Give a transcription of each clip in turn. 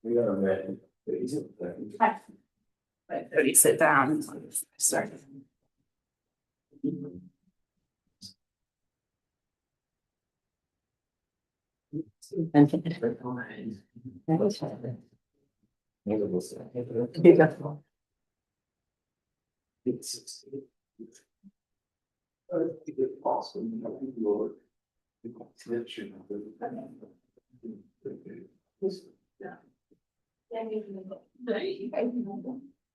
We got a man. Let me sit down. Start.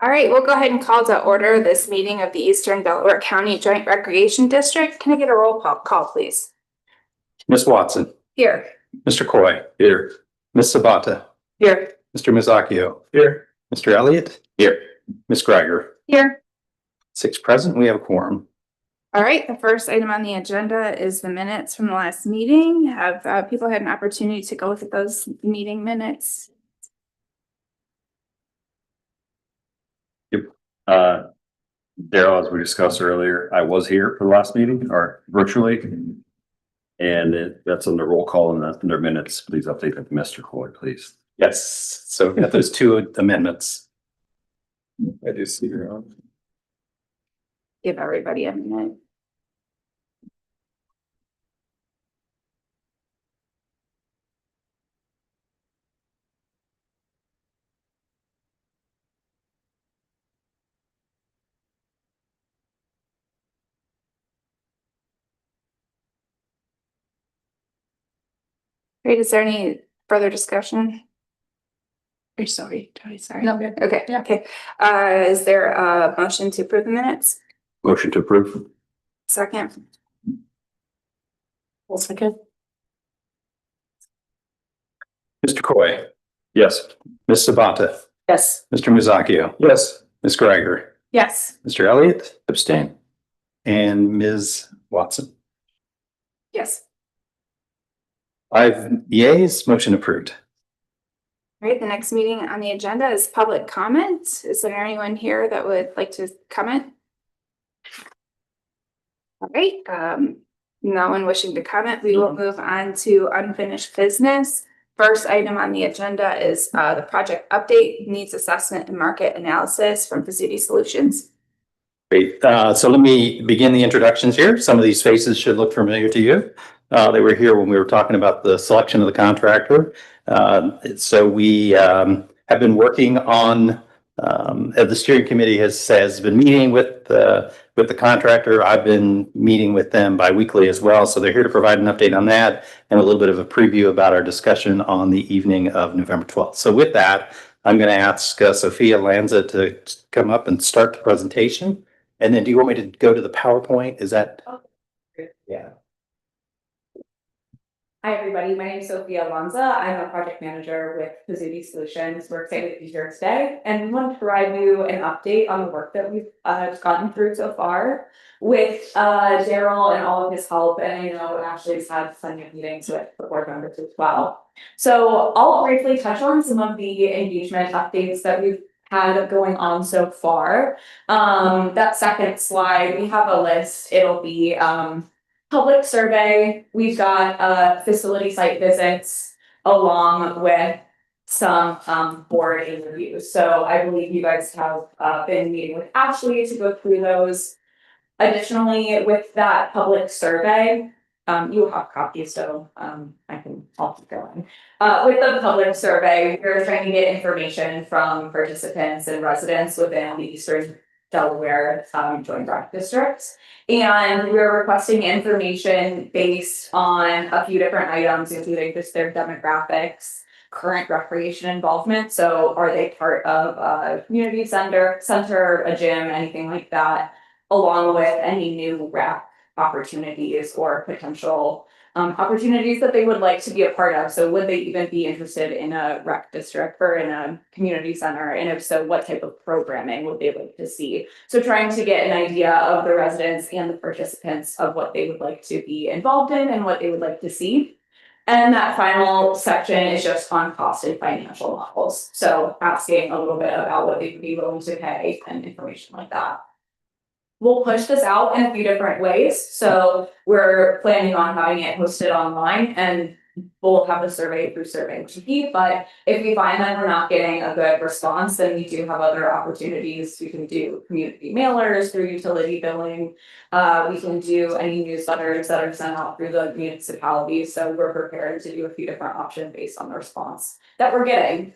All right, we'll go ahead and call to order this meeting of the Eastern Delaware County Joint Recreation District. Can I get a roll call, please? Ms. Watson. Here. Mr. Coy. Here. Ms. Sabata. Here. Mr. Mizzacchio. Here. Mr. Elliott. Here. Ms. Greiger. Here. 6 present. We have a quorum. All right, the first item on the agenda is the minutes from the last meeting. Have people had an opportunity to go look at those meeting minutes? Daryl, as we discussed earlier, I was here for the last meeting or virtually. And that's on the roll call and that's in their minutes. Please update that to Mr. Coy, please. Yes. So we got those 2 amendments. I do see your own. Give everybody a minute. Great, is there any further discussion? Are you sorry? Sorry. No, good. Okay, Yeah. okay. Is there a motion to approve the minutes? Motion to approve. Second. One second. Mr. Coy. Yes. Ms. Sabata. Yes. Mr. Mizzacchio. Yes. Ms. Greiger. Yes. Mr. Elliott. Abstain. And Ms. Watson. Yes. 5 yeas. Motion approved. All right, the next meeting on the agenda is public comment. Is there anyone here that would like to comment? All right, no one wishing to comment. We will move on to unfinished business. First item on the agenda is the project update, needs assessment and market analysis from Pizzuti Solutions. Great. So let me begin the introductions here. Some of these faces should look familiar to you. They were here when we were talking about the selection of the contractor. So we have been working on, the steering committee has been meeting with the contractor. I've been meeting with them biweekly as well. So they're here to provide an update on that and a little bit of a preview about our discussion on the evening of November 12th. So with that, I'm going to ask Sophia Lanza to come up and start the presentation. And then do you want me to go to the PowerPoint? Is that? Yeah. Hi, everybody. My name is Sophia Lanza. I'm a project manager with Pizzuti Solutions. We're excited to be here today and we want to provide you an update on the work that we've gotten through so far with Daryl and all of his help. And I know Ashley's had plenty of meetings with the board members as well. So I'll briefly touch on some of the engagement updates that we've had going on so far. That second slide, we have a list. It'll be public survey. We've got facility site visits along with some board interviews. So I believe you guys have been meeting with Ashley to go through those. Additionally, with that public survey, you have copies, so I'll keep going. With the public survey, we're trying to get information from participants and residents within the Eastern Delaware Joint Rec Districts. And we're requesting information based on a few different items, including just their demographics, current recreation involvement. So are they part of a community center, a gym, anything like that, along with any new rec opportunities or potential opportunities that they would like to be a part of. So would they even be interested in a rec district or in a community center? And if so, what type of programming would they like to see? So trying to get an idea of the residents and the participants of what they would like to be involved in and what they would like to see. And that final section is just on cost and financial models. So asking a little bit about what they would be willing to pay and information like that. We'll push this out in a few different ways. So we're planning on having it hosted online and we'll have the survey through Survey GP, but if we find that we're not getting a good response, then we do have other opportunities. We can do community mailers through utility billing. We can do any newsletters that are sent out through the municipality. So we're prepared to do a few different options based on the response that we're getting.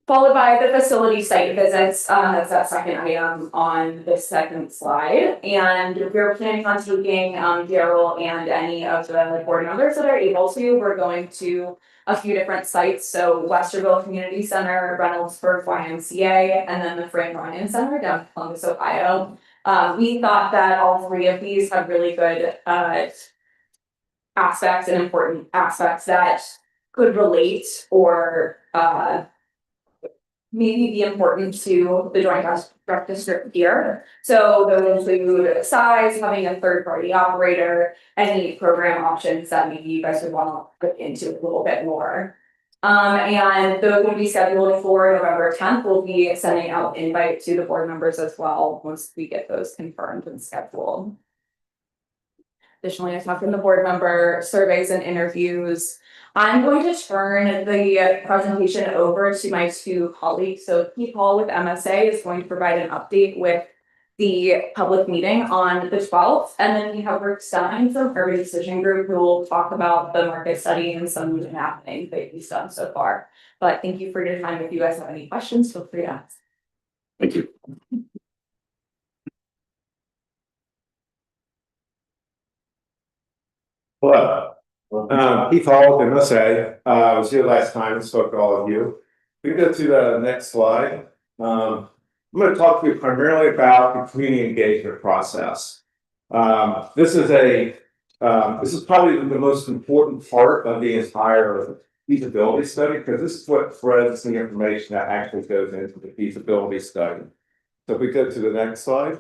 Followed by the facility site visits, that's that second item on the second slide. And we're planning on taking Daryl and any of the board members that are able to. We're going to a few different sites. So Westerville Community Center, Reynoldsburg YMCA, and then the Fran Ryan Center down in Columbus, Ohio. We thought that all three of these have really good aspects and important aspects that could relate or maybe be important to the joint rec district here. So those include size, having a third party operator, any program options that maybe you guys would want to look into a little bit more. And those will be scheduled for November 10th. We'll be sending out invite to the board members as well once we get those confirmed and scheduled. Additionally, I talked in the board member surveys and interviews. I'm going to turn the presentation over to my two colleagues. So Keith Hall with MSA is going to provide an update with the public meeting on the 12th. And then we have Rick Stein from Urban Decision Group who will talk about the market study and some of the happening that he's done so far. But thank you for your time. If you guys have any questions, feel free to ask. Thank you. Hello, Keith Hall, MSA. I was here last time and spoke to all of you. We can go to the next slide. I'm going to talk to you primarily about the community engagement process. This is probably the most important part of the entire feasibility study because this is what threads the information that actually goes into the feasibility study. So if we go to the next slide.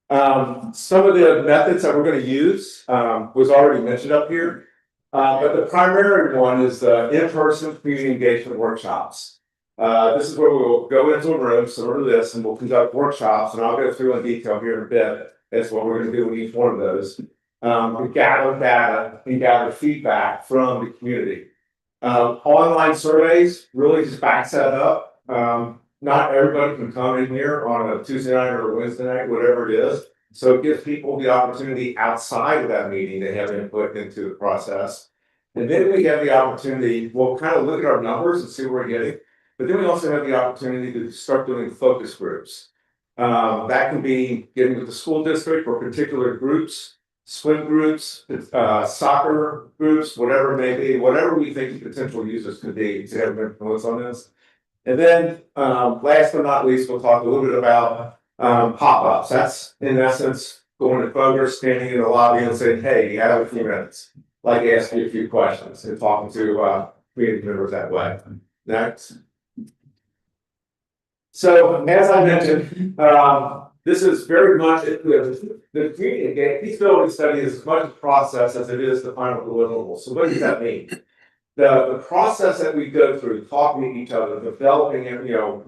Some of the methods that we're going to use was already mentioned up here, but the primary one is the in-person community engagement workshops. This is where we'll go into a room similar to this and we'll conduct workshops, and I'll go through in detail here in a bit. That's what we're going to do with each one of those. We gather data and gather feedback from the community. Online surveys really just backs that up. Not everybody can come in here on a Tuesday night or a Wednesday night, whatever it is. So it gives people the opportunity outside of that meeting to have input into the process. And then we have the opportunity, we'll kind of look at our numbers and see where we're getting. But then we also have the opportunity to start doing focus groups. That can be getting with the school district or particular groups, swim groups, soccer groups, whatever it may be, whatever we think the potential users could be to have influence on this. And then last but not least, we'll talk a little bit about pop-ups. That's in essence going to voters, standing in the lobby and saying, hey, you have a few minutes. Like asking you a few questions and talking to community members that way. Next. So as I mentioned, this is very much the community feasibility study is as much a process as it is the final deliverable. So what does that mean? The process that we go through, talking to each other, developing,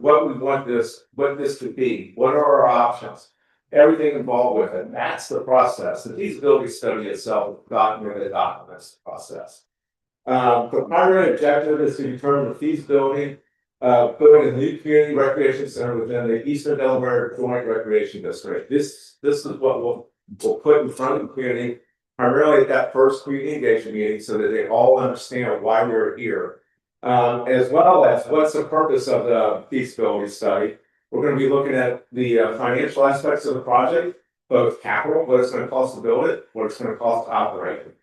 what we want what this could be, what are our options, everything involved with it. That's the process. The feasibility study itself documents the process. The primary objective is to determine the feasibility of building a new community recreation center within the Eastern Delaware Joint Recreation District. This is what we'll put in front of the community, primarily at that first community engagement meeting, so that they all understand why we're here, as well as what's the purpose of the feasibility study. We're going to be looking at the financial aspects of the project, both capital, what it's going to cost to build it, what it's going to cost to operate it.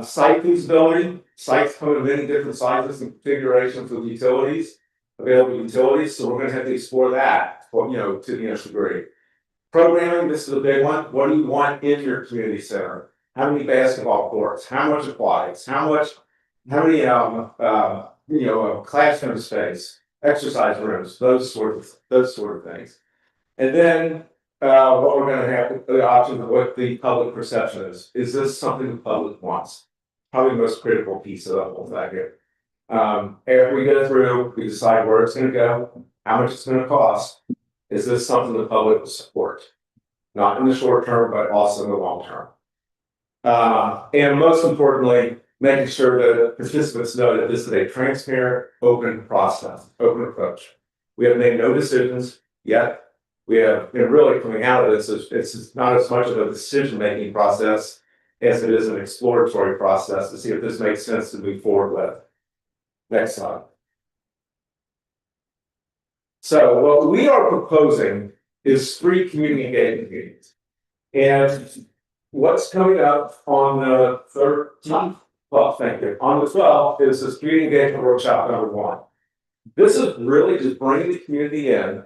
Site feasibility, sites come in many different sizes and configurations with utilities, available utilities, so we're going to have to explore that, to the nth degree. Programming, this is a big one. What do you want in your community center? How many basketball courts? How much aquatics? How many classroom space, exercise rooms, those sort of things. And then what we're going to have the option of what the public perception is. Is this something the public wants? Probably the most critical piece of the whole thing here. After we go through, we decide where it's going to go, how much it's going to cost. Is this something the public will support? Not in the short term, but also in the long term. And most importantly, making sure that participants know that this is a transparent, open process, open approach. We have made no decisions yet. We have been really coming out of this. It's not as much of a decision-making process as it is an exploratory process to see if this makes sense to move forward with. Next slide. So what we are proposing is 3 community engagement meetings. And what's coming up on the 13th, well, thank you, on the 12th is this community engagement workshop number 1. This is really just bringing the community in,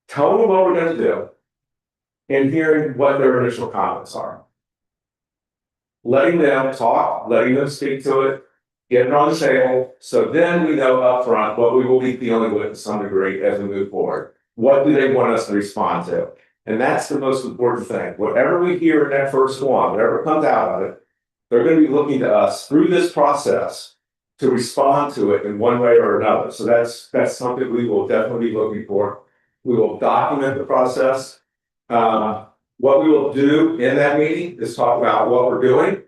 telling them what we're going to do, and hearing what their initial comments are. Letting them talk, letting them speak to it, get it on the table, so then we know up front what we will be dealing with to some degree as we move forward. What do they want us to respond to? And that's the most important thing. Whatever we hear in that first one, whatever comes out of it, they're going to be looking to us through this process to respond to it in one way or another. So that's something we will definitely be looking for. We will document the process. What we will do in that meeting is talk about what we're doing.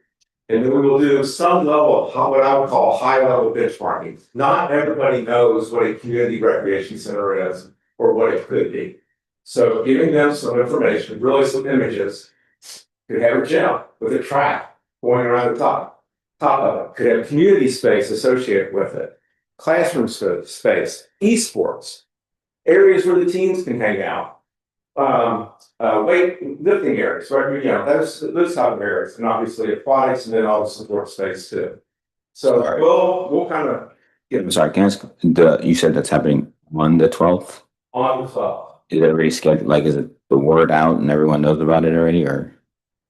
And then we will do some level of what I would call high-level benchmarking. Not everybody knows what a community recreation center is or what it could be. So giving them some information, really some images. Could have a gym with a track going around the top of it. Could have community space associated with it. Classroom space, esports, areas where the teens can hang out. Weight lifting areas, right? You know, those type of areas, and obviously aquatics, and then all the support space too. So we'll kind of I'm sorry, can I ask, you said that's happening on the 12th? on the 12th. Is it already scheduled? Like, is it the word out and everyone knows about it already, or?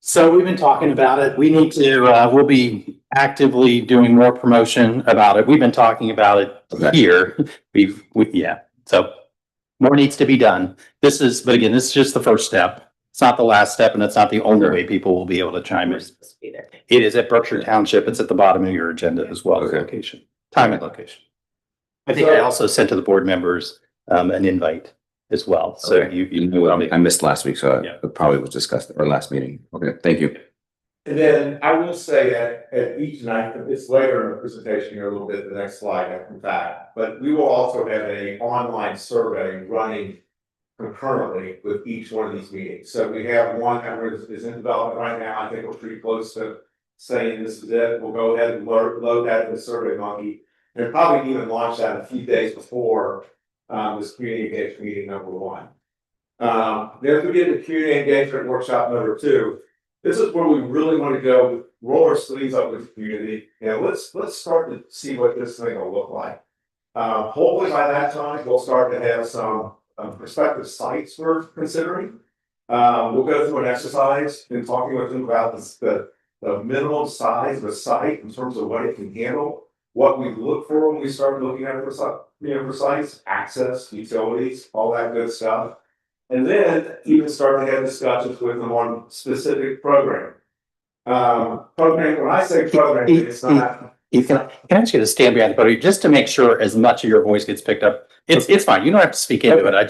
So we've been talking about it. We need to, we'll be actively doing more promotion about it. We've been talking about it Okay. here. Yeah, so more needs to be done. But again, this is just the first step. It's not the last step, and it's not the only way people will be able to chime in. It is at Berkshire Township. It's at the bottom of your agenda as well as Okay. location, time and location. I think I also sent to the board members an invite as well. So Okay. you knew I missed last week, so Yeah. it probably was discussed at our last meeting. Okay, thank you. And then I will say that at each night, it's later in the presentation here a little bit, the next slide, in fact, but we will also have an online survey running concurrently with each one of these meetings. So we have one that is in development right now. I think we're pretty close to saying this is it. We'll go ahead and load that in the Survey Monkey and probably even launch that a few days before this community engagement meeting number 1. Then if we get to community engagement workshop number 2, this is where we really want to go, roll our sleeves up with the community, and let's start to see what this thing will look like. Hopefully by that time, we'll start to have some prospective sites we're considering. We'll go through an exercise in talking with them about the minimum size of a site in terms of what it can handle, what we look for when we start looking at it for sites, access, utilities, all that good stuff. And then even start to have discussions with them on specific programming. When I say programming, it's not. Can I ask you to stand behind the podium just to make sure as much of your voice gets picked up? It's fine. You don't have to speak into it. I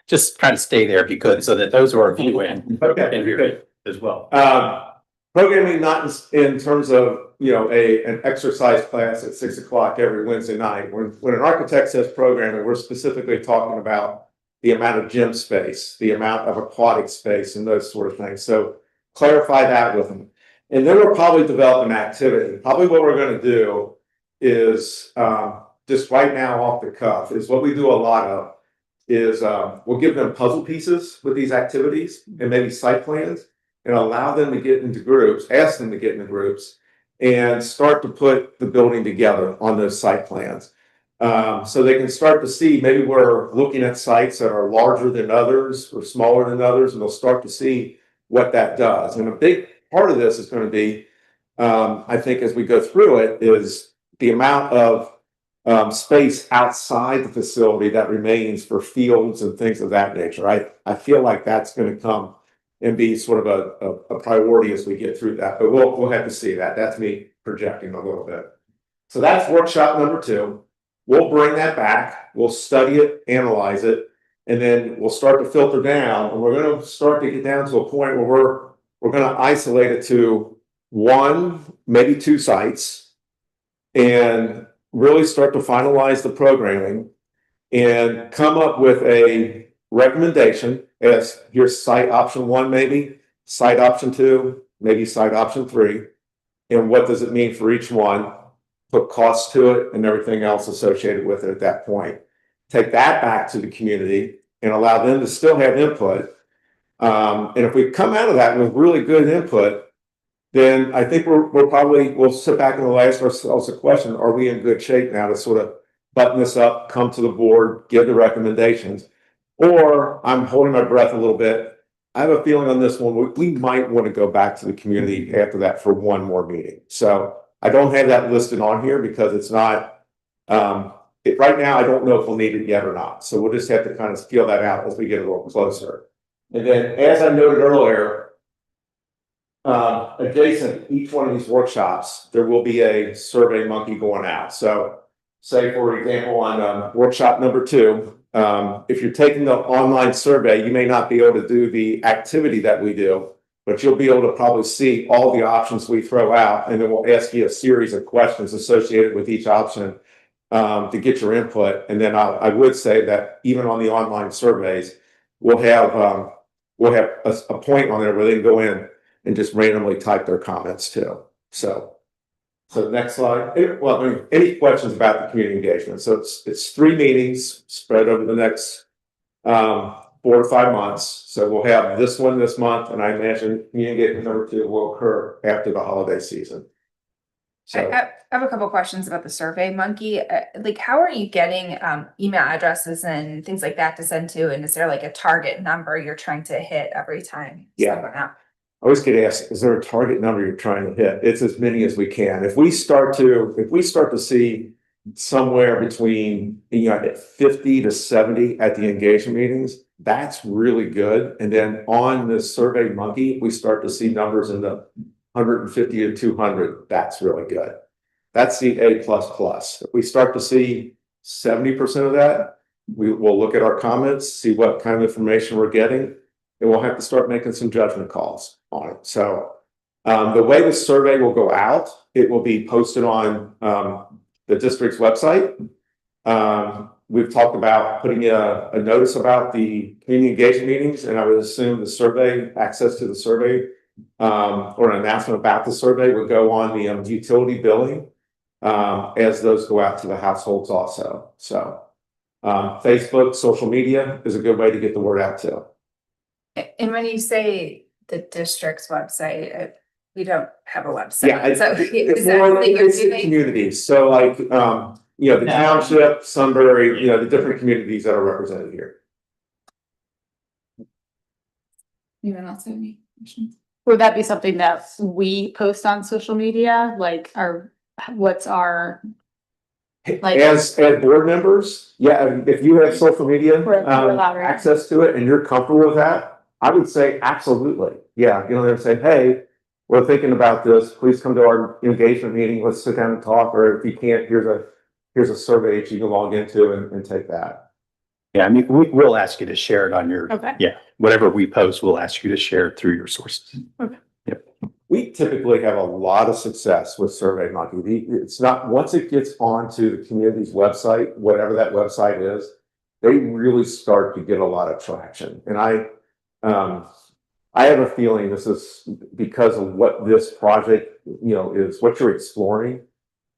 just kind of stay there if you could, so that those who are viewing can hear it as well. Programming not in terms of, you know, an exercise class at 6 o'clock every Wednesday night. When an architect says programming, we're specifically talking about the amount of gym space, the amount of aquatic space, and those sort of things. So clarify that with them. And then we'll probably develop an activity. Probably what we're going to do is just right now off the cuff is what we do a lot of is we'll give them puzzle pieces with these activities and maybe site plans and allow them to get into groups, ask them to get into groups and start to put the building together on those site plans. So they can start to see, maybe we're looking at sites that are larger than others or smaller than others, and they'll start to see what that does. And a big part of this is going to be, I think, as we go through it, is the amount of space outside the facility that remains for fields and things of that nature. I feel like that's going to come and be sort of a priority as we get through that, but we'll have to see that. That's me projecting a little bit. So that's workshop number 2. We'll bring that back, we'll study it, analyze it, and then we'll start to filter down, and we're going to start to get down to a point where we're going to isolate it to 1, maybe 2 sites, and really start to finalize the programming and come up with a recommendation as here's site option 1, maybe site option 2, maybe site option 3, and what does it mean for each one, put costs to it and everything else associated with it at that point. Take that back to the community and allow them to still have input. And if we come out of that with really good input, then I think we'll sit back and we'll ask ourselves a question: are we in good shape now to sort of button this up, come to the board, give the recommendations? Or I'm holding my breath a little bit. I have a feeling on this one, we might want to go back to the community after that for one more meeting. So I don't have that listed on here because it's not, right now, I don't know if we'll need it yet or not. So we'll just have to kind of feel that out as we get a little closer. And then, as I noted earlier, adjacent to each one of these workshops, there will be a Survey Monkey going out. So say, for example, on workshop number 2, if you're taking the online survey, you may not be able to do the activity that we do, but you'll be able to probably see all the options we throw out, and then we'll ask you a series of questions associated with each option to get your input. And then I would say that even on the online surveys, we'll have a point on there where they can go in and just randomly type their comments too. So next slide. Well, I mean, any questions about the community engagement? So it's 3 meetings spread over the next 4 to 5 months. So we'll have this one this month, and I imagine community engagement number 2 will occur after the holiday season. So I have a couple questions about the Survey Monkey. Like, how are you getting email addresses and things like that to send to? And is there like a target number you're trying to hit every time? Yeah. I always get asked, is there a target number you're trying to hit? It's as many as we can. If we start to see somewhere between 50 to 70 at the engagement meetings, that's really good. And then on the Survey Monkey, we start to see numbers in the 150 to 200. That's really good. That's the A++. If we start to see 70% of that, we will look at our comments, see what kind of information we're getting, and we'll have to start making some judgment calls on it. So the way the survey will go out, it will be posted on the district's website. We've talked about putting a notice about the community engagement meetings, and I would assume the survey, access to the survey, or an announcement about the survey would go on the utility billing as those go out to the households also. So Facebook, social media is a good way to get the word out too. And when you say the district's website, we don't have a website. Yeah, So it's the communities. So like, the township, Sunbury, the different communities that are represented here. Anyone else have any questions? Would that be something that we post on social media? Like, what's our, like, As board members, yeah, if you have social media We're allowed, right? access to it and you're comfortable with that, I would say absolutely. Yeah, they're saying, hey, we're thinking about this. Please come to our engagement meeting. Let's sit down and talk. Or if you can't, here's a survey that you can log into and take that. Yeah, I mean, we'll ask you to share it on your, okay. whatever we post, we'll ask you to share it through your sources. We typically have a lot of success with Survey Monkey. It's not, once it gets onto the community's website, whatever that website is, they really start to get a lot of traction. And I have a feeling this is because of what this project, is what you're exploring.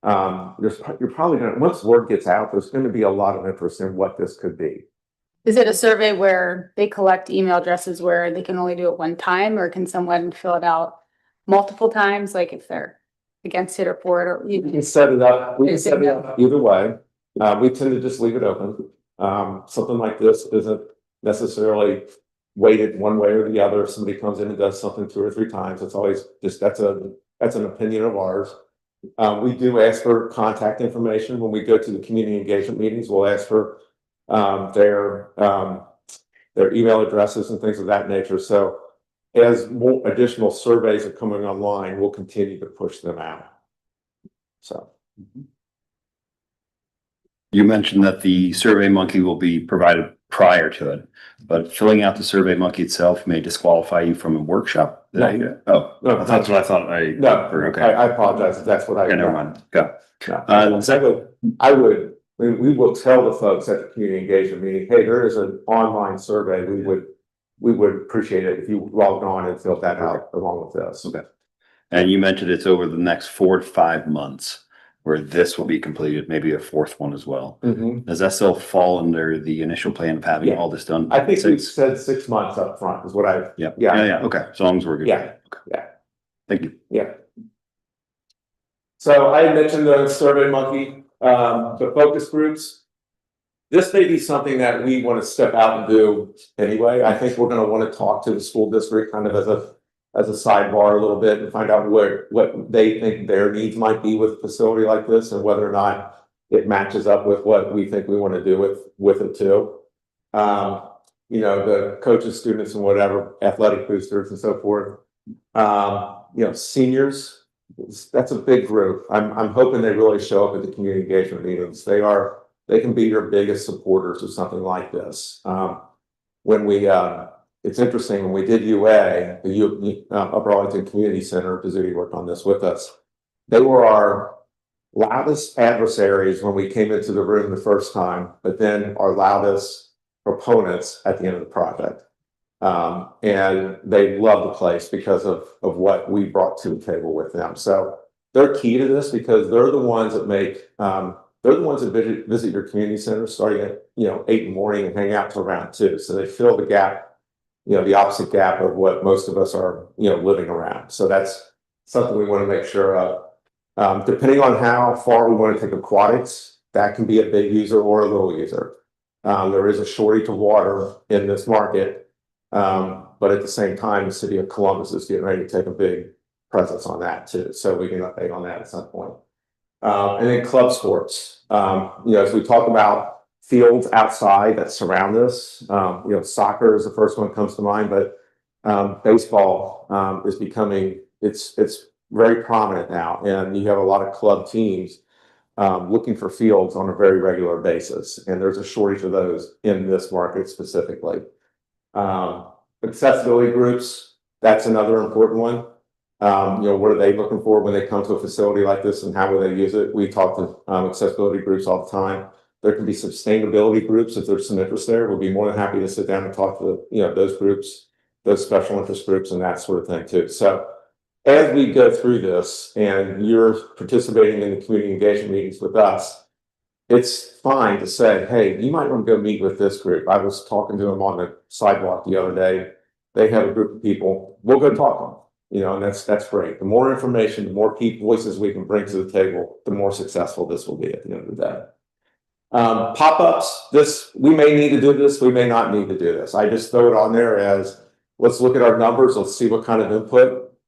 You're probably going to, once word gets out, there's going to be a lot of interest in what this could be. Is it a survey where they collect email addresses where they can only do it one time, or can someone fill it out multiple times? Like if they're against it or for it, or You can set it up. We can set it up either way. We tend to just leave it open. Something like this isn't necessarily weighted one way or the other. If somebody comes in and does something 2 or 3 times, it's always just, that's an opinion of ours. We do ask for contact information when we go to the community engagement meetings. We'll ask for their email addresses and things of that nature. So as more additional surveys are coming online, we'll continue to push them out. So. You mentioned that the Survey Monkey will be provided prior to it, but filling out the Survey Monkey itself may disqualify you from a workshop. Oh, No. that's what I thought. No, Okay. I apologize if that's what I. Okay, never mind. Go. No. We will tell the folks at the community engagement meeting, hey, there is an online survey. We would appreciate it if you logged on and filled that out along with this. Okay. And you mentioned it's over the next 4 to 5 months where this will be completed, maybe a fourth one as well. Mhm. Does that still fall under the initial plan of having Yeah. all this done? I think we said 6 months up front is what Yeah. Yeah. Yeah. Okay. As long as we're good. Yeah. Okay. Yeah. Thank you. Yeah. So I mentioned the Survey Monkey, the focus groups. This may be something that we want to step out and do anyway. I think we're going to want to talk to the school district kind of as a sidebar a little bit and find out what they think their needs might be with a facility like this and whether or not it matches up with what we think we want to do with it too. The coaches, students, and whatever, athletic boosters and so forth. Seniors. That's a big group. I'm hoping they really show up at the community engagement meetings. They can be your biggest supporters of something like this. It's interesting, when we did UA, the Upper Arlington Community Center, Pizzuti worked on this with us. They were our loudest adversaries when we came into the room the first time, but then our loudest proponents at the end of the project. And they love the place because of what we brought to the table with them. So they're key to this because they're the ones that visit your community center starting at 8 in the morning and hang out till around 2. So they fill the gap, the opposite gap of what most of us are living around. So that's something we want to make sure of. Depending on how far we want to take aquatics, that can be a big user or a little user. There is a shortage of water in this market. But at the same time, the city of Columbus is getting ready to take a big presence on that too. So we can update on that at some point. And then club sports. As we talk about fields outside that surround us, soccer is the first one that comes to mind, but baseball is becoming, it's very prominent now. And you have a lot of club teams looking for fields on a very regular basis. And there's a shortage of those in this market specifically. Accessibility groups, that's another important one. What are they looking for when they come to a facility like this and how will they use it? We talk to accessibility groups all the time. There can be sustainability groups if there's some interest there. We'll be more than happy to sit down and talk to those groups, those special interest groups and that sort of thing too. So as we go through this and you're participating in the community engagement meetings with us, it's fine to say, hey, you might want to go meet with this group. I was talking to them on the sidewalk the other day. They have a group of people. We'll go talk to them, and that's great. The more information, the more voices we can bring to the table, the more successful this will be at the end of the day. Pop-ups, we may need to do this, we may not need to do this. I just throw it on there as, let's look at our numbers, let's see what kind of input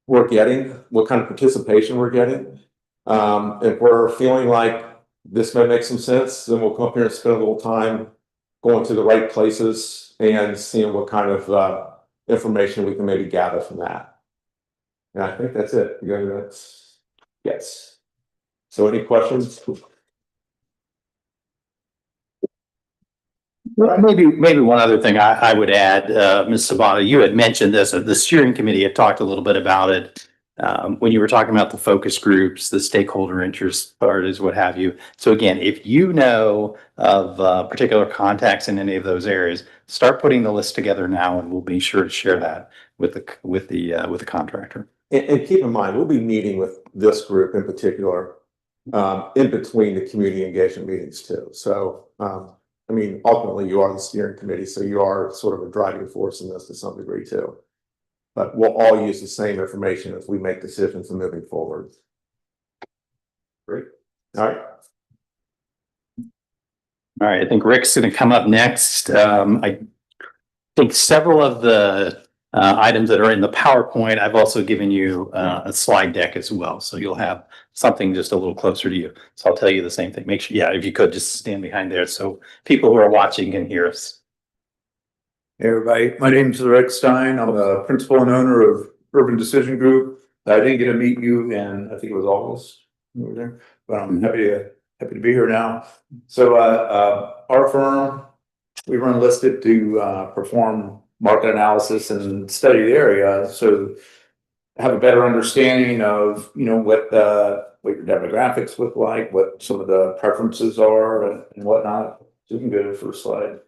we're getting, what kind of participation we're getting. If we're feeling like this may make some sense, then we'll come up here and spend a little time going to the right places and seeing what kind of information we can maybe gather from that. And I think that's it. Yes. So any questions? Well, maybe one other thing I would add, Ms. Sabata, you had mentioned this, the steering committee had talked a little bit about it. When you were talking about the focus groups, the stakeholder interest parties, what have you. So again, if you know of particular contacts in any of those areas, start putting the list together now, and we'll be sure to share that with the contractor. And keep in mind, we'll be meeting with this group in particular in between the community engagement meetings too. So ultimately, you are the steering committee, so you are sort of a driving force in this to some degree too. But we'll all use the same information as we make decisions and moving forward. Great. All right. All right, I think Rick's going to come up next. I think several of the items that are in the PowerPoint, I've also given you a slide deck as well. So you'll have something just a little closer to you. So I'll tell you the same thing. Make sure, if you could just stand behind there so people who are watching can hear us. Hey everybody, my name is Rick Stein. I'm the principal and owner of Urban Decision Group. I didn't get to meet you in, I think it was August over there, but I'm happy to be here now. So our firm, we were enlisted to perform market analysis and study the area, so have a better understanding of, what your demographics look like, what some of the preferences are and whatnot. So you can go to the first slide.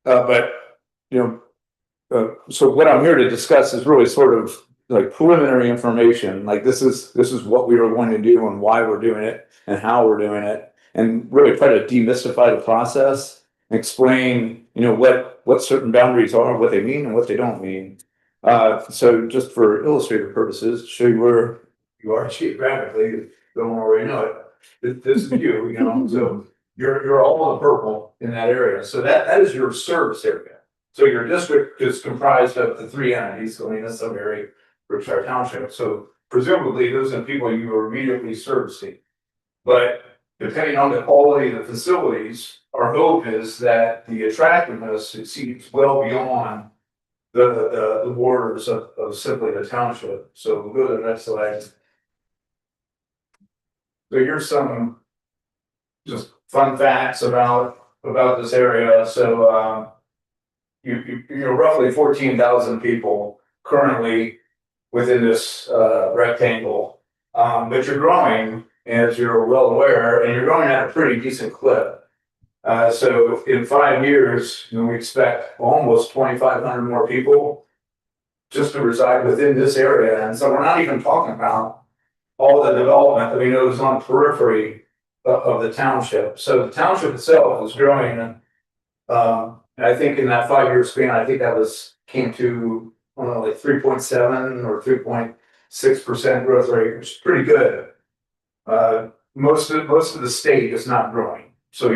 But, so what I'm here to discuss is really sort of like preliminary information. Like this is what we are going to do and why we're doing it and how we're doing it, and really try to demystify the process and explain, what certain boundaries are, what they mean and what they don't mean. So just for illustrative purposes, to show you where you are geographically, don't already know it. This is you, so you're all in purple in that area. So that is your service area. So your district is comprised of the three entities, Galena, Sudbury, Brookshire Township. So presumably those are people you are immediately servicing. But depending on the quality of the facilities, our hope is that the attractiveness exceeds well beyond the borders of simply the township. So we'll go to the next slide. So here's some just fun facts about this area. So you're roughly 14,000 people currently within this rectangle, but you're growing, as you're well aware, and you're growing at a pretty decent clip. So in 5 years, we expect almost 2,500 more people just to reside within this area. And so we're not even talking about all the development that we know is on the periphery of the township. So the township itself is growing. I think in that 5 year span, I think that came to like 3.7 or 3.6% growth rate, which is pretty good. Most of the state is not growing, so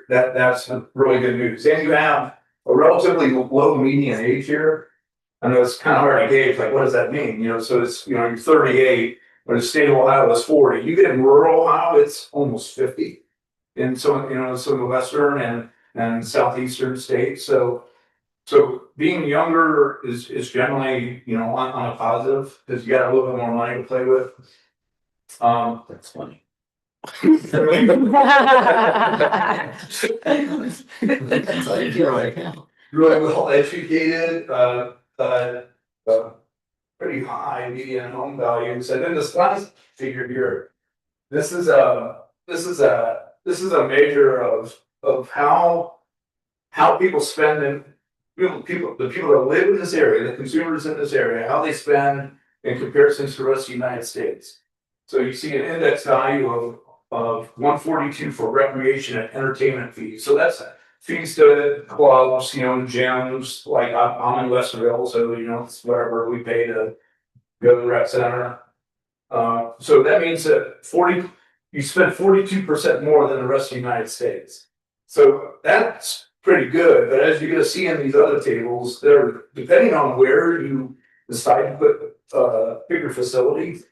that's really good news. And you have a relatively low median age here. I know it's kind of hard to gauge, like what does that mean? So it's you're 38, but the state of Ohio is 40. You get in rural Ohio, it's almost 50. In some of the western and southeastern states. So being younger is generally, on a positive, because you got a little bit more money to play with. That's funny. Really well educated, pretty high median home values. And then this last figure here, this is a measure of how people spend and the people that live in this area, the consumers in this area, how they spend in comparison to the rest of the United States. So you see an index value of 142 for recreation and entertainment fees. So that's fees to clubs, gyms. Like I'm in Westerville, so it's whatever we pay to go to the rec center. So that means that you spend 42% more than the rest of the United States. So that's pretty good. But as you're going to see in these other tables, they're depending on where you decide to put bigger facilities,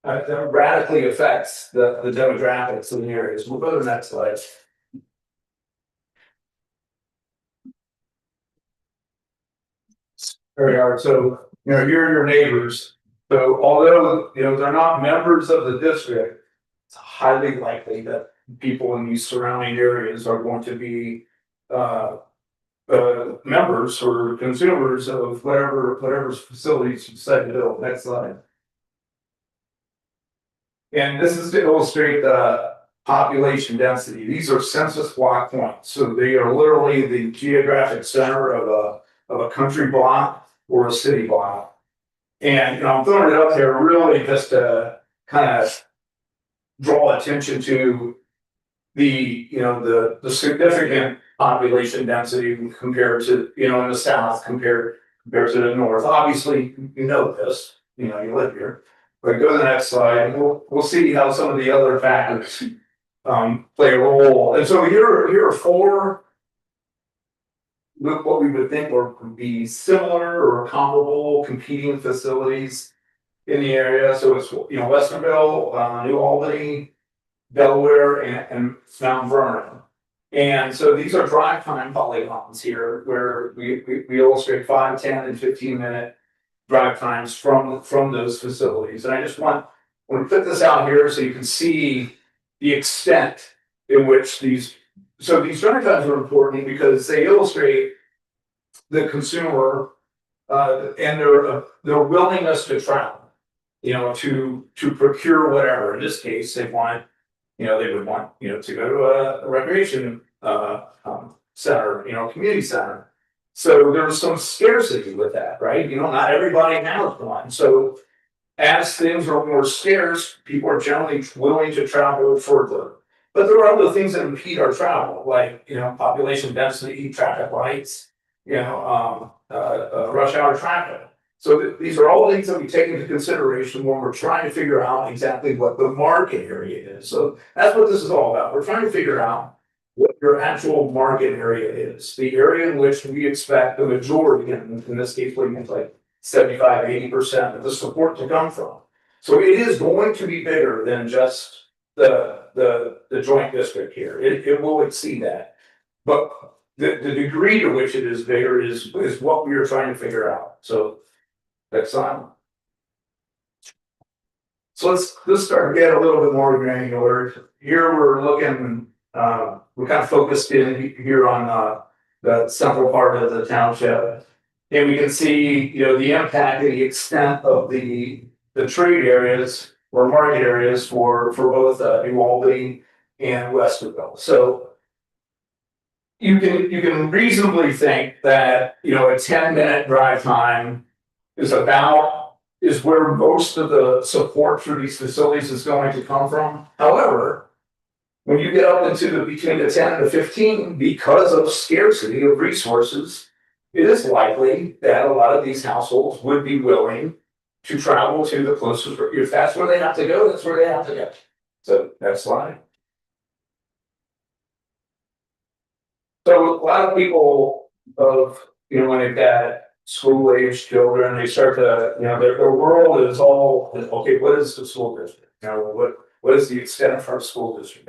that radically affects the demographics in the areas. We'll go to the next slide. There we are. So here are your neighbors. So although they're not members of the district, it's highly likely that people in these surrounding areas are going to be members or consumers of whatever facilities you decide to build. Next slide. And this is to illustrate the population density. These are census block points, so they are literally the geographic center of a country block or a city block. And I'm throwing it up there really just to kind of draw attention to the significant population density compared to in the south compared to the north. Obviously, you know this. You live here. But go to the next slide, and we'll see how some of the other factors play a role. And so here are four what we would think would be similar or comparable competing facilities in the area. So it's Westerville, New Albany, Delaware, and Mount Vernon. And so these are drive time polygons here, where we illustrate 5, 10, and 15-minute drive times from those facilities. And I just want to put this out here so you can see the extent in which these drive times are important, because they illustrate the consumer, and their willingness to travel. To procure whatever. In this case, they want, they would want, to go to a recreation center, community center. So there's some scarcity with that, right? Not everybody has one. So as things are more scarce, people are generally willing to travel further. But there are other things that impede our travel, like, population density, traffic lights, rush hour traffic. So these are all things that we take into consideration when we're trying to figure out exactly what the market area is. So that's what this is all about. We're trying to figure out what your actual market area is, the area in which we expect the majority, in this case, what means like 75, 80% of the support to come from. So it is going to be bigger than just the joint district here. It will exceed that. But the degree to which it is bigger is what we are trying to figure out. So next slide. So let's start to get a little bit more granular. Here we're looking, we're kind of focused in here on the central part of the township. And we can see, the impact and the extent of the trade areas or market areas for both New Albany and Westerville. So you can reasonably think that, a 10-minute drive time is where most of the support for these facilities is going to come from. However, when you get up into between the 10 and the 15, because of scarcity of resources, it is likely that a lot of these households would be willing to travel to the closest, if that's where they have to go, that's where they have to go. So next slide. So a lot of people when they've got school-age children, they start to, their world is all, okay, what is the school district? What is the extent of our school district?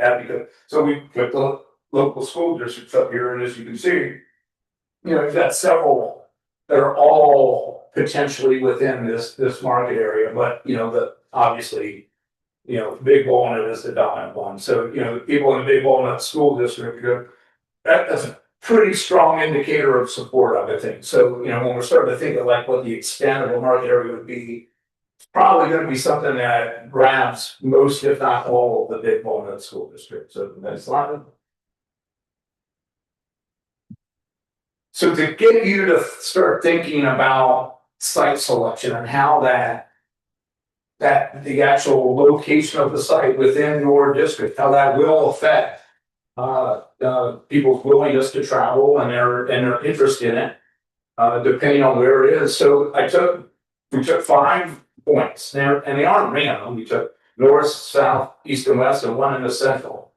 So we put the local school districts up here, and as you can see, you've got several that are all potentially within this market area, but obviously, Big Walnut is the dominant one. So, people in the Big Walnut school district, that's a pretty strong indicator of support, I would think. So, when we're starting to think of like what the extent of the market area would be, it's probably going to be something that grabs most, if not all, of the Big Walnut school district. So next slide. So to get you to start thinking about site selection and how that the actual location of the site within your district, how that will affect people's willingness to travel and their interest in it, depending on where it is. So we took 5 points there, and they aren't random. We took north, south, east, and west, and one in the central.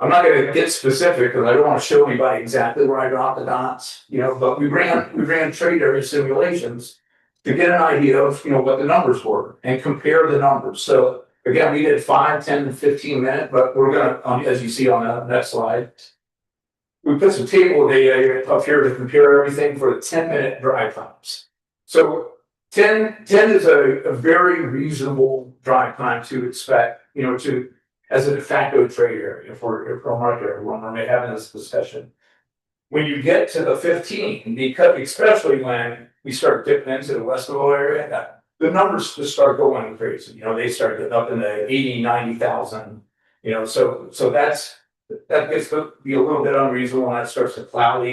I'm not going to get specific because I don't want to show anybody exactly where I dropped the dots, but we ran trade area simulations to get an idea of, what the numbers were and compare the numbers. So again, we did 5, 10, and 15 minute, but we're going to, as you see on the next slide, we put some table data up here to compare everything for the 10-minute drive times. So 10 is a very reasonable drive time to expect, as a de facto trade area for a market area when we're having this discussion. When you get to the 15, because especially when we start dipping into the Westerville area, the numbers just start going crazy. They start getting up in the 80, 90,000. So that gets to be a little bit unreasonable, and that starts to cloud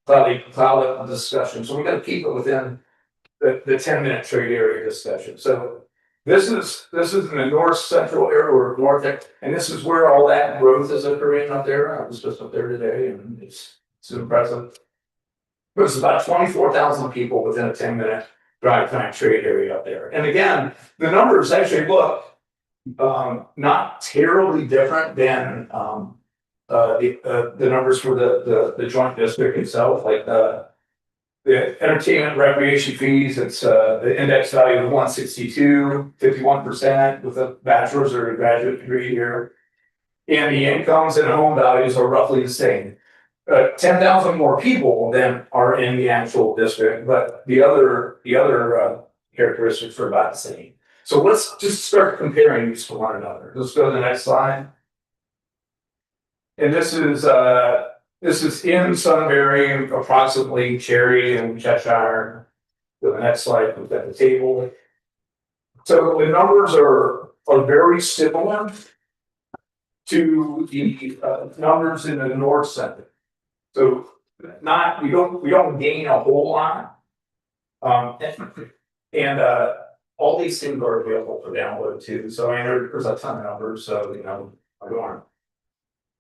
up the discussion. So we got to keep it within the 10-minute trade area discussion. So this is in the north central area or north, and this is where all that growth is occurring up there. I was just up there today, and it's impressive. But it's about 24,000 people within a 10-minute drive time trade area up there. And again, the numbers actually look not terribly different than the numbers for the joint district itself, like the entertainment recreation fees. It's the index value of 162, 51% with a bachelor's or a graduate degree here. And the incomes and home values are roughly the same. 10,000 more people than are in the actual district, but the other characteristics are about the same. So let's just start comparing these to one another. Let's go to the next slide. And this is This is in Sunbury, approximately Cherry and Cheshire. The next slide, we've got the table. So the numbers are very similar to the numbers in the north center. So we don't gain a whole lot. And all these things are available for download too. So I know there's a ton of numbers, so I don't want.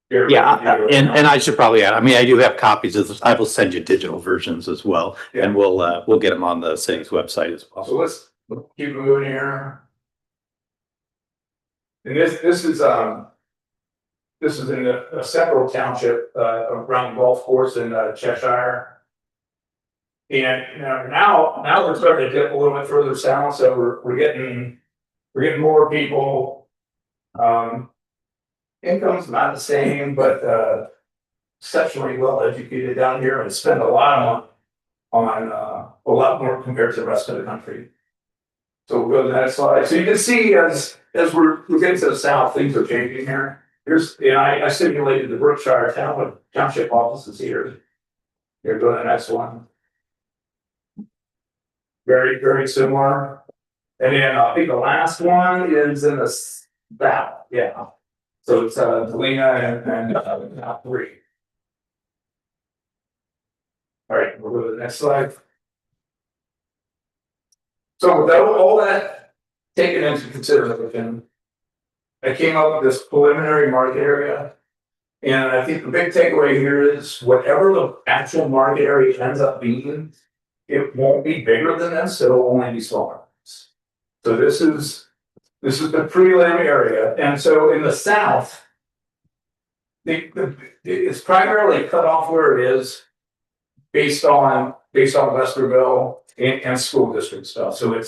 Yeah, and I should probably add, I mean, I do have copies of this. I will send you digital versions as well, and we'll get them on the city's website as well. So let's keep moving here. And this is in a separate township around the golf course in Cheshire. And now we're starting to get a little bit further south, so we're getting more people. Income's not the same, but exceptionally well educated down here and spend a lot of money on a lot more compared to the rest of the country. So we'll go to the next slide. So you can see as we're getting to the south, things are changing here. I simulated the Brookshire township offices here. Here, go to the next one. Very, very similar. And then I think the last one is in the south. Yeah. So it's Galena and 3. All right, we'll go to the next slide. So with all that taken into consideration, I came up with this preliminary market area. And I think the big takeaway here is whatever the actual market area ends up being, it won't be bigger than this, it'll only be smaller. So this is the prelim area. And so in the south, it's primarily cut off where it is based on Westerville and school district stuff. So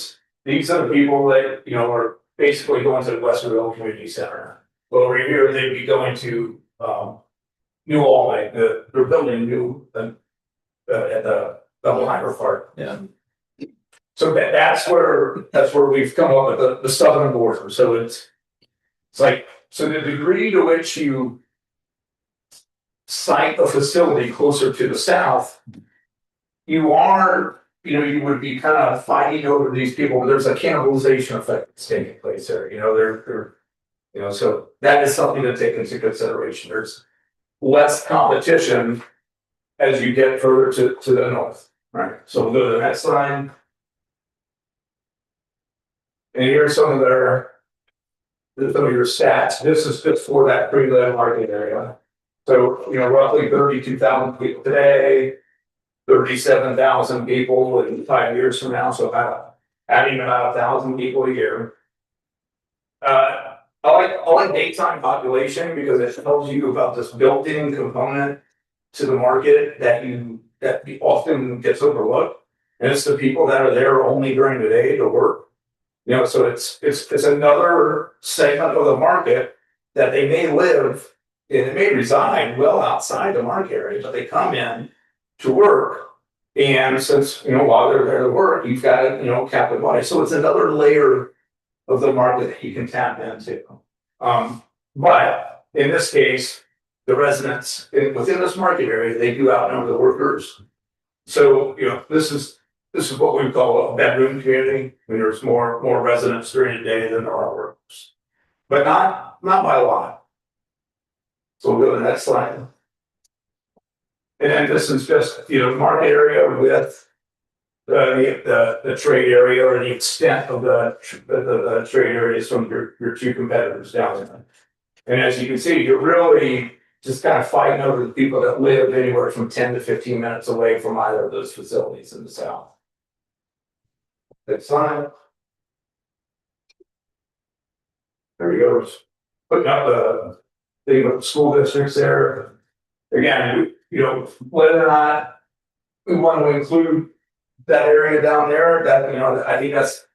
these are the people that are basically going to the Westerville Community Center. Well, over here they'd be going to New Albany. They're building new at the Heimer Park. Yeah. So that's where we've come up with the southern border. So it's like, so the degree to which you site a facility closer to the south, you would be kind of fighting over these people, but there's a cannibalization effect that's taking place there. So that is something to take into consideration. There's less competition as you get further to the north, right? So we'll go to the next slide. And here's some of your stats. This is just for that prelim market area. So, roughly 32,000 people today, 37,000 people in 5 years from now. So adding about 1,000 people a year. I like daytime population because it tells you about this built-in component to the market that often gets overlooked. And it's the people that are there only during the day to work. So it's another segment of the market that they may live and it may reside well outside the market area, but they come in to work. And since, while they're there to work, you've got to, captive audience. So it's another layer of the market that you can tap into. But in this case, the residents within this market area, they do outnumber the workers. So, this is what we call a bedroom community. I mean, there's more residents during the day than there are workers, but not by a lot. So we'll go to the next slide. And then this is just, market area with the trade area or the extent of the trade areas from your two competitors down there. And as you can see, you're really just kind of fighting over the people that live anywhere from 10 to 15 minutes away from either of those facilities in the south. Next slide. There we go. Putting up the thing with the school districts there. Again, whether or not we want to include that area down there, that I think that's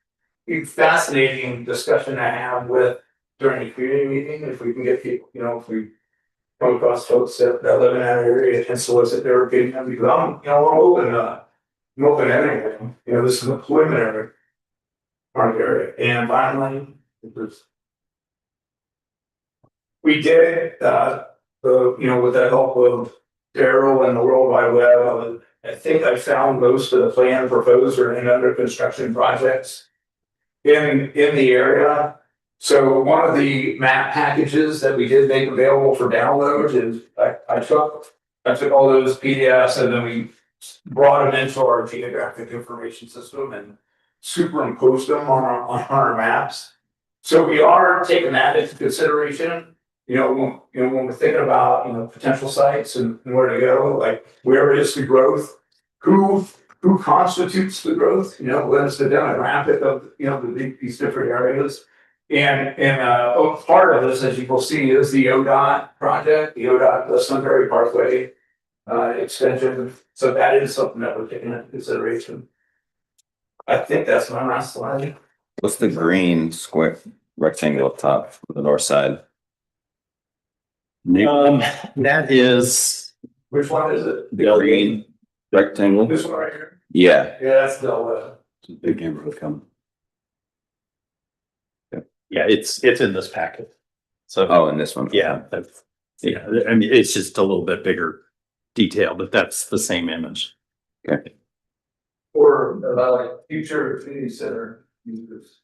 a fascinating discussion to have during the community meeting. If we can get people, if we come across folks that live in that area and solicit their opinion, because I'm open to anything. This is a preliminary market area. And finally, we did with the help of Daryl and the World Wide Web. I think I found most of the plan proposed or in under construction projects in the area. So one of the map packages that we did make available for download is I took all those PDFs and then we brought them into our geographic information system and superimposed them on our maps. So we are taking that into consideration. When we're thinking about, potential sites and where to go, like where is the growth? Who constitutes the growth? What is the demographic of, these different areas? And part of this, as you will see, is the ODOT project, the ODOT Sunbury Parkway extension. So that is something that we're taking into consideration. I think that's my last slide. What's the green square rectangle up top on the north side? That is, Which one is it? The green rectangle? This one right here? Yeah. Yeah, that's Delaware. Big neighborhood coming. yeah, it's in this packet. So, Oh, and this one. yeah, yeah, I mean, it's just a little bit bigger detail, but that's the same image. Or like future community center users.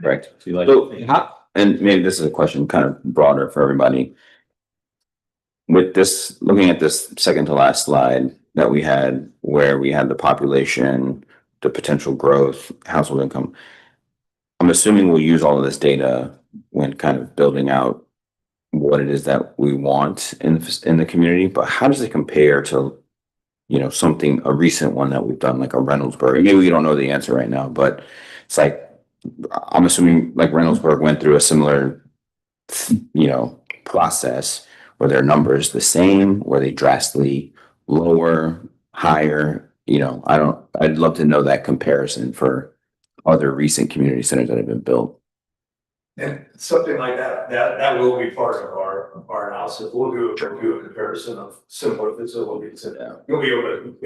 Correct. Do you like? So and maybe this is a question kind of broader for everybody. With this, looking at this second to last slide that we had, where we had the population, the potential growth, household income, I'm assuming we'll use all of this data when kind of building out what it is that we want in the community. But how does it compare to, something, a recent one that we've done, like a Reynoldsburg? Maybe we don't know the answer right now, but it's like, I'm assuming like Reynoldsburg went through a similar, process. Were their numbers the same? Were they drastically lower, higher? I'd love to know that comparison for other recent community centers that have been built. And something like that will be part of our analysis. We'll do a comparison of similar facilities and you'll be able to,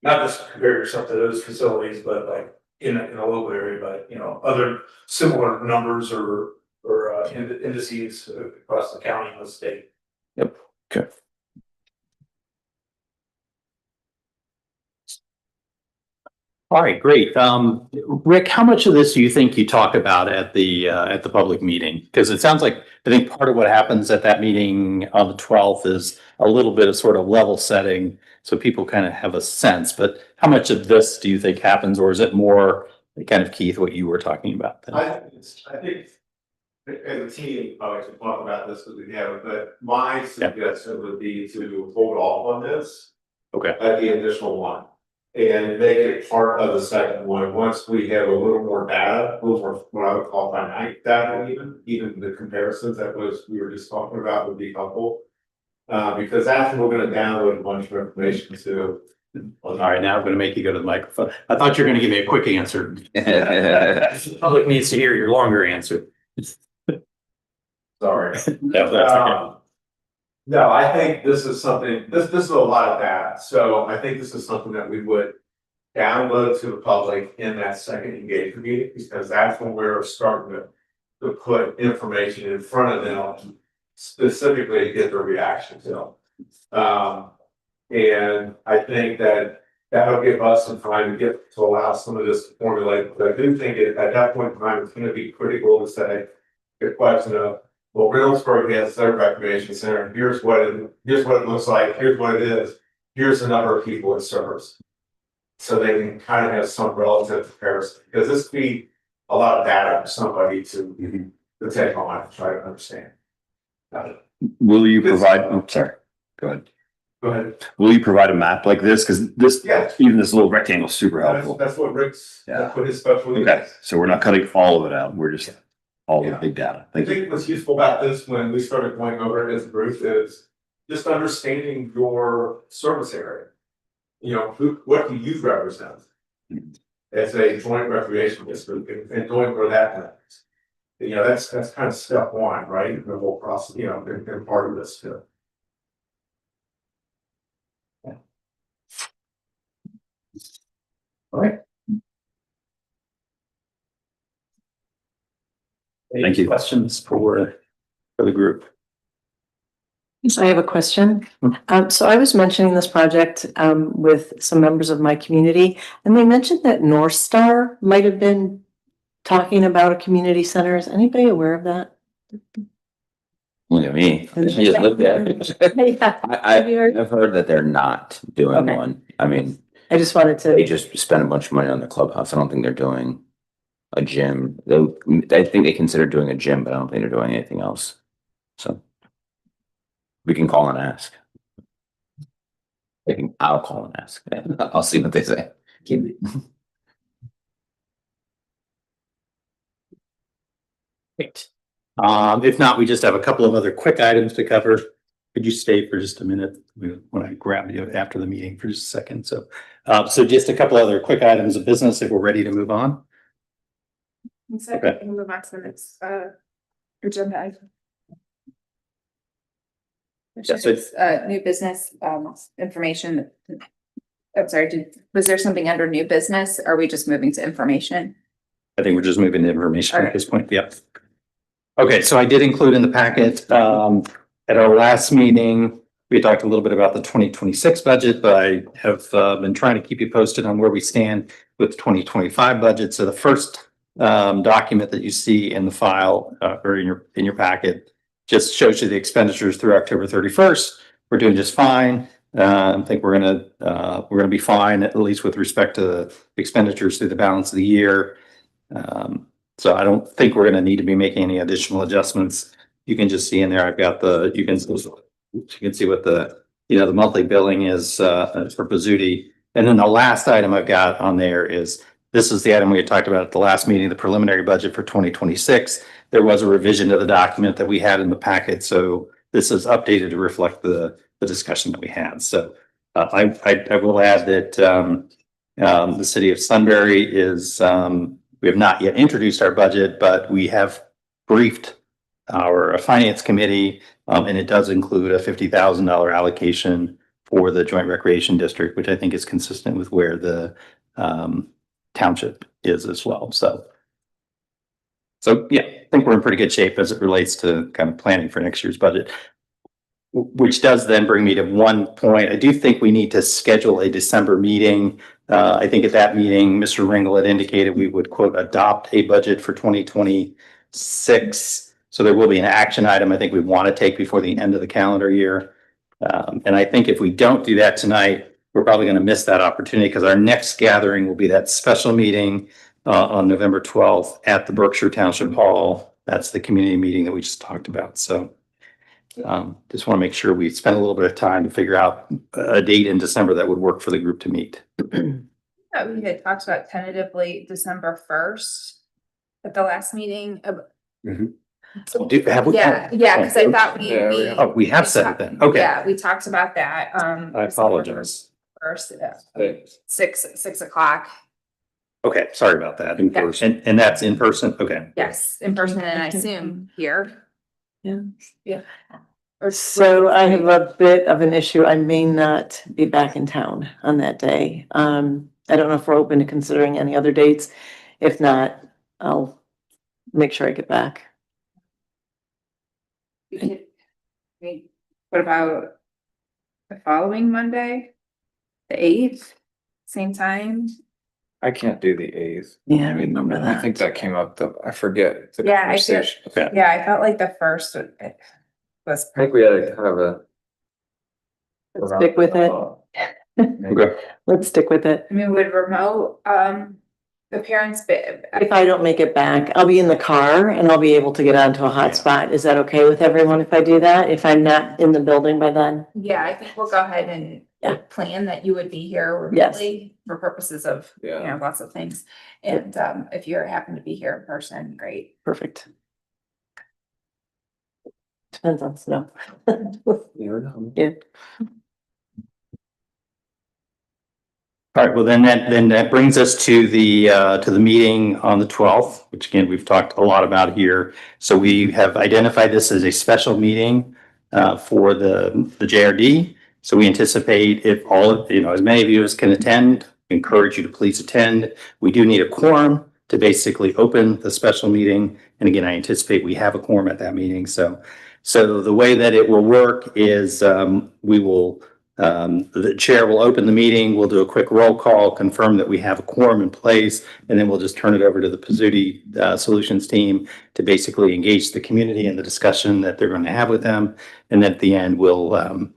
not just compare yourself to those facilities, but like in a local area, but other similar numbers or indices across the county and the state. Yep. Okay. All right, great. Rick, how much of this do you think you talk about at the public meeting? Because it sounds like, I think part of what happens at that meeting on the 12th is a little bit of sort of level setting, so people kind of have a sense, but how much of this do you think happens, or is it more kind of, Keith, what you were talking about then? I think as a team, probably should talk about this because we haven't, but my suggestion would be to hold off on this. Okay. At the initial one. And make it part of the second one, once we have a little more data, a little more, what I would call finite data even the comparisons we were just talking about would be helpful. Because that's when we're gonna download a bunch of information to. All right, now I'm going to make you go to the microphone. I thought you were going to give me a quick answer. The public needs to hear your longer answer. Sorry. No, that's okay. No, I think this is something, this is a lot of data, so I think this is something that we would download to the public in that second engagement meeting, because that's when we're starting to put information in front of them specifically to get their reaction to them. And I think that'll give us some time to allow some of this to formulate, but I do think at that point in time, it's gonna be critical to say the question of, well, Reynoldsburg has their recreation center, and here's what it looks like, here's what it is, here's the number of people it serves. So they can kind of have some relative comparison, because this could be a lot of data for somebody to take on and try to understand. Will you provide, sorry, go ahead. Go ahead. Will you provide a map like this? Because this, Yeah. even this little rectangle is super helpful. That's what Rick's, Yeah. that's what his specialty Okay, is. so we're not cutting all of it out. We're just all the Yeah. big data. I Thank you. think what's useful about this when we started going over it as a group is just understanding your service area. What do you represent as a joint recreation district and knowing where that lies? That's kind of step one, right? The whole process, and part of this too. All right. Thank you. Questions for the group? So I have a question. So I was mentioning this project with some members of my community, and they mentioned that North Star might have been talking about a community center. Is anybody aware of that? Look at me. I just lived there. Yeah. Have you heard? I've heard that they're not doing Okay. one. I mean, I just wanted they to, just spent a bunch of money on the clubhouse. I don't think they're doing a gym. I think they consider doing a gym, but I don't think they're doing anything else. So we can call and ask. I'll call and ask. I'll see what they say. Great. If not, we just have a couple of other quick items to cover. Could you stay for just a minute when I grab you after the meeting for just a second? So just a couple other quick items of business if we're ready to move on. So Okay. we can move on to the next agenda item. Yeah, so New business information. I'm sorry, was there something under new business? Or are we just moving to information? I think we're just moving to information All at right. this point. Yep. Okay, so I did include in the packet, at our last meeting, we talked a little bit about the 2026 budget, but I have been trying to keep you posted on where we stand with the 2025 budget. So the first document that you see in the file or in your packet just shows you the expenditures through October 31st. We're doing just fine. I think we're gonna be fine, at least with respect to the expenditures through the balance of the year. So I don't think we're gonna need to be making any additional adjustments. You can just see in there, I've got you can see what the monthly billing is for Pizzuti. And then the last item I've got on there is, this is the item we had talked about at the last meeting, the preliminary budget for 2026. There was a revision to the document that we had in the packet, so this is updated to reflect the discussion that we had. So I will add that the city of Sunbury is, we have not yet introduced our budget, but we have briefed our finance committee, and it does include a $50,000 allocation for the joint recreation district, which I think is consistent with where the township is as well. So yeah, I think we're in pretty good shape as it relates to kind of planning for next year's budget. Which does then bring me to one point. I do think we need to schedule a December meeting. I think at that meeting, Mr. Ringel had indicated we would quote, adopt a budget for 2026. So there will be an action item I think we want to take before the end of the calendar year. And I think if we don't do that tonight, we're probably going to miss that opportunity, because our next gathering will be that special meeting on November 12th at the Berkshire Township Hall. That's the community meeting that we just talked about. So just want to make sure we spend a little bit of time to figure out a date in December that would work for the group to meet. We had talked about tentatively December 1st at the last meeting. Have we? Yeah, because I thought We have said it then. Okay. Yeah, we talked about that. I apologize. First, 6 o'clock. Okay, sorry about that. In person. And that's in person? Okay. Yes, in person, and I assume here. Yeah. Yeah. so I have a bit of an issue. I may not be back in town on that day. I don't know if we're open to considering any other dates. If not, I'll make sure I get back. What about the following Monday? The 8th, same time? I can't do the 8th. Yeah, I remember I that. think that came up, I forget. the Yeah, I feel- conversation. Okay. Yeah, I felt like the first was. I think we had a kind of a. Let's stick with it. Okay. Let's stick with it. I mean, would remote appearance If I don't make it back, I'll be in the car and I'll be able to get onto a hotspot. Is that okay with everyone if I do that? If I'm not in the building by then? Yeah, I think we'll go ahead and Yeah. plan that you would be here Yes. remotely for purposes of, Yeah. lots of things. And if you happen to be here in person, great. Perfect. Depends on snow. Yeah. All right, well, then that brings us to the meeting on the 12th, which again, we've talked a lot about here. So we have identified this as a special meeting for the JRD. So we anticipate if all of, as many of you as can attend, encourage you to please attend. We do need a quorum. to basically open the special meeting. And again, I anticipate we have a quorum at that meeting. So the way that it will work is we will, the chair will open the meeting. We'll do a quick roll call, confirm that we have a quorum in place, and then we'll just turn it over to the Pizzuti Solutions team to basically engage the community in the discussion that they're going to have with them. And then at the end, we'll,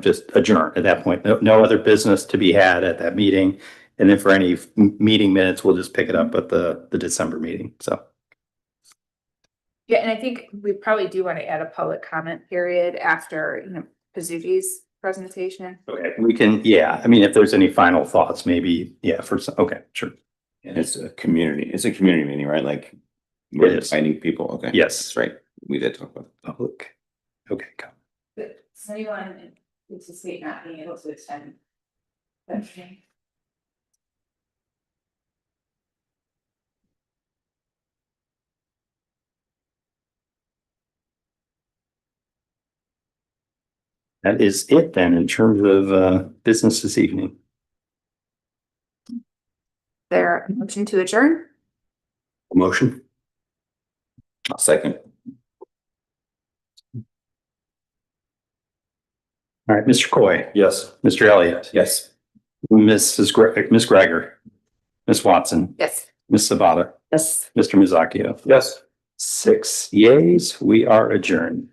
just adjourn at that point. No other business to be had at that meeting. And then for any meeting minutes, we'll just pick it up at the December meeting. So. Yeah, and I think we probably do want to add a public comment period after, Pizzuti's presentation. Okay, we can, yeah, I mean, if there's any final thoughts, maybe, yeah, okay, sure. And it's a community meeting, right? Like It we're is. inviting people. Okay. Yes. That's right. We did talk about that. Public. Okay, come. Does anyone anticipate not being able to attend? Okay. That is it then in terms of business this evening. There a motion to adjourn? Motion. I'll second. All right, Mr. Coy. Yes. Mr. Elliott. Yes. Miss Gregor. Miss Watson. Yes. Miss Sabata. Yes. Mr. Mizakio. Yes. 6 yeas. We are adjourned.